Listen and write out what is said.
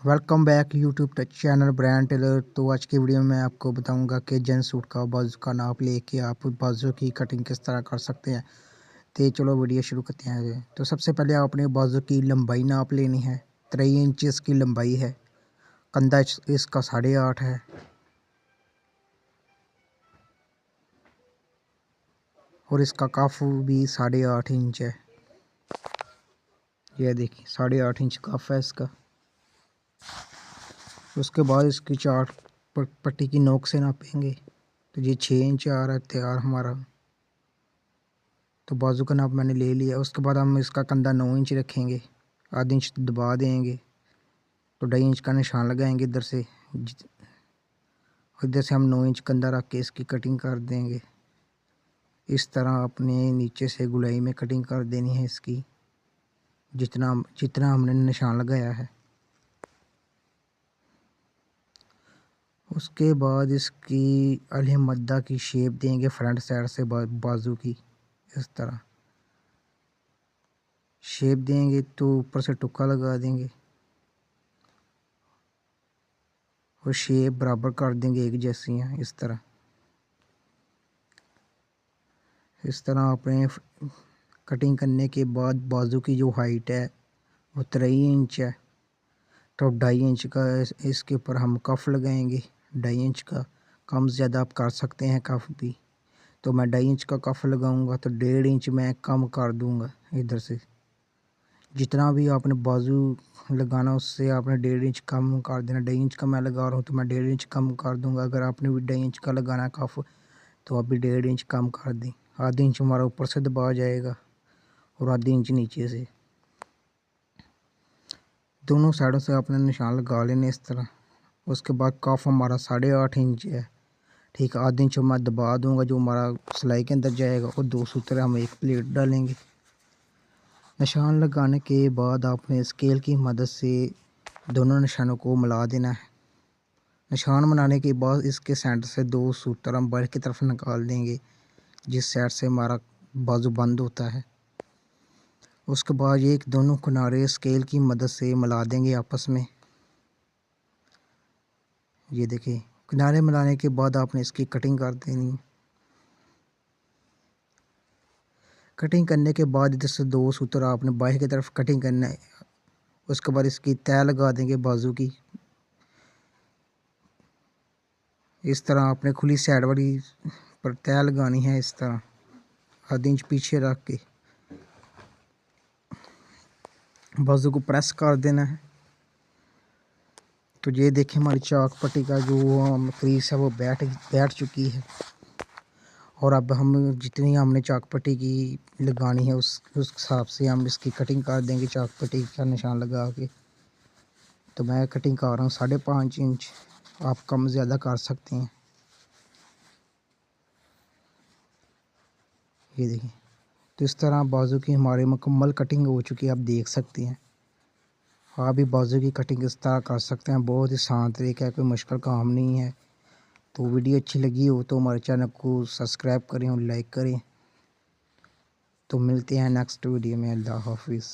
Welcome back YouTube channel brand teller. तो आज की वीडियो में मैं आपको बताऊंगा कि जेंट्स सूट का बाजू का नाप लेके आप बाजू की कटिंग किस तरह कर सकते हैं। तो चलो वीडियो शुरू करते हैं। तो सबसे पहले आपने बाजू की लंबाई नाप लेनी है। 3 इंच इसकी लंबाई है। कंधा इसका 8.5 है और इसका कफ भी 8.5 इंच है। यह देखिए 8.5 इंच कफ है इसका। उसके बाद इसकी 4 पट्टी की नोक से नापेंगे। तो ये 6 इंच आ रहा है तैयार हमारा। तो बाजू का नाप मैंने ले लिया। उसके बाद हम इसका कंधा 9 इंच रखेंगे, आधा इंच दबा देंगे। तो 2.5 इंच का निशान लगाएंगे इधर से। इधर से हम 9 इंच कंधा रख के इसकी कटिंग कर देंगे। इस तरह अपने नीचे से गुलाई में कटिंग कर देनी है इसकी, जितना जितना हमने निशान लगाया है। उसके बाद इसकी अलहमद्दा की शेप देंगे फ्रंट साइड से बाजू की। इस तरह शेप देंगे तो ऊपर से टुक्का लगा देंगे और शेप बराबर कर देंगे एक जैसी हैं। इस तरह आपने कटिंग करने के बाद बाजू की जो हाइट है वो 3 इंच है। तो 2.5 इंच का इसके ऊपर हम कफ लगाएंगे। 2.5 इंच का कम ज़्यादा आप कर सकते हैं कफ भी। तो मैं 2.5 इंच का कफ लगाऊंगा तो 1.5 इंच मैं कम कर दूंगा इधर से। जितना भी आपने बाजू लगाना उससे आपने 1.5 इंच कम कर देना। 2.5 इंच का मैं लगा रहा हूँ तो मैं 1.5 इंच कम कर दूंगा। अगर आपने भी 2.5 इंच का लगाना है कफ तो आप भी 1.5 इंच कम कर दें। आधा इंच हमारा ऊपर से दबा जाएगा और आधी इंच नीचे से। दोनों साइडों से आपने निशान लगा लेने इस तरह। उसके बाद कफ हमारा 8.5 इंच है। ठीक है, आधा इंच मैं दबा दूंगा जो हमारा सिलाई के अंदर जाएगा और 2 सूत्र हम एक प्लेट डालेंगे। निशान लगाने के बाद आपने स्केल की मदद से दोनों निशानों को मिला देना है। निशान बनाने के बाद इसके सेंटर से 2 सूत्र हम बाहर की तरफ निकाल देंगे, जिस साइड से हमारा बाजू बंद होता है। उसके बाद एक दोनों किनारे स्केल की मदद से मिला देंगे आपस में। ये देखिए, किनारे मिलाने के बाद आपने इसकी कटिंग कर देनी है। कटिंग करने के बाद इधर से 2 सूत्र आपने बाहर की तरफ कटिंग करना है। उसके बाद इसकी तय लगा देंगे बाजू की। इस तरह आपने खुली साइड वाली पर तय लगानी है। इस तरह आधा इंच पीछे रख के बाजू को प्रेस कर देना है। तो ये देखिए हमारी चाक पट्टी का जो क्रीज है वो बैठ चुकी है। और अब हम जितनी हमने चाक पट्टी की लगानी है उस हिसाब से हम इसकी कटिंग कर देंगे चाक पट्टी का निशान लगा के। तो मैं कटिंग कर रहा हूँ 5.5 इंच। आप कम ज़्यादा कर सकते हैं। ये देखिए, तो इस तरह बाजू की हमारी मुकम्मल कटिंग हो चुकी है, आप देख सकते हैं। आप भी बाजू की कटिंग इस तरह कर सकते हैं। बहुत ही आसान तरीका है, कोई मुश्किल काम नहीं है। तो वीडियो अच्छी लगी हो तो हमारे चैनल को सब्सक्राइब करें और लाइक करें। तो मिलते हैं नेक्स्ट वीडियो में। अल्लाह हाफिज़।